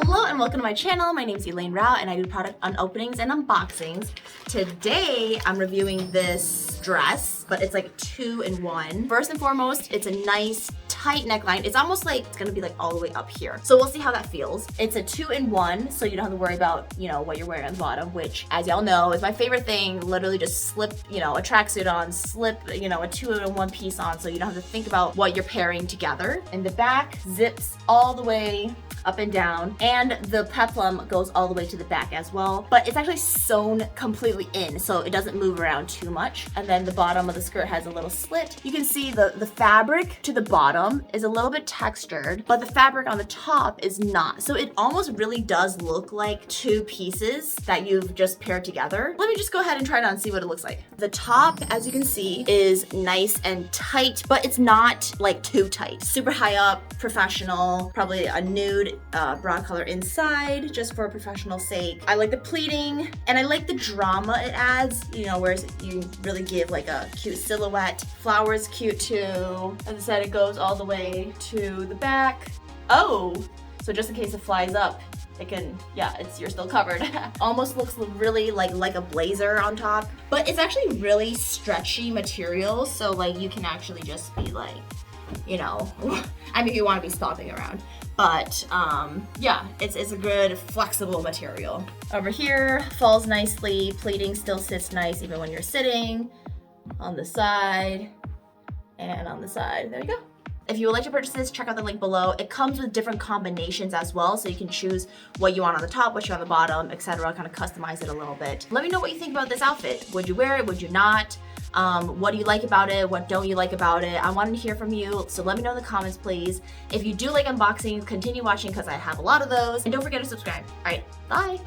Hello and welcome to my channel. My name is Elaine Rau and I do product unopenings and unboxings. Today I'm reviewing this dress, but it's like 2-in-1. First and foremost, it's a nice tight neckline. It's almost like it's gonna be like all the way up here. So we'll see how that feels. It's a 2-in-1, so you don't have to worry about, what you're wearing on the bottom, which as y'all know is my favorite thing. Literally just slip, a tracksuit on, slip, a 2-in-1 piece on, so you don't have to think about what you're pairing together. And the back zips all the way up and down, and the peplum goes all the way to the back as well, but it's actually sewn completely in, so it doesn't move around too much. And then the bottom of the skirt has a little slit. You can see the fabric to the bottom is a little bit textured, but the fabric on the top is not. So it almost really does look like two pieces that you've just paired together. Let me just go ahead and try it on and see what it looks like. The top, as you can see, is nice and tight, but it's not like too tight. Super high up, professional, probably a nude bra color inside, just for a professional sake. I like the pleating and I like the drama it adds, whereas you really give like a cute silhouette. Flower's cute too. As I said, it goes all the way to the back. Oh, so just in case it flies up, it can, you're still covered. Almost looks really like a blazer on top, but it's actually really stretchy material, so like you can actually just be like, I mean, you want to be stomping around. But it's a good flexible material. Over here, falls nicely, pleating still sits nice even when you're sitting. On the side, and on the side, there you go. If you would like to purchase this, check out the link below. It comes with different combinations as well, so you can choose what you want on the top, what you want on the bottom, etc. Kind of customize it a little bit. Let me know what you think about this outfit. Would you wear it? Would you not? What do you like about it? What don't you like about it? I want to hear from you, so let me know in the comments, please. If you do like unboxings, continue watching because I have a lot of those. And don't forget to subscribe. All right, bye.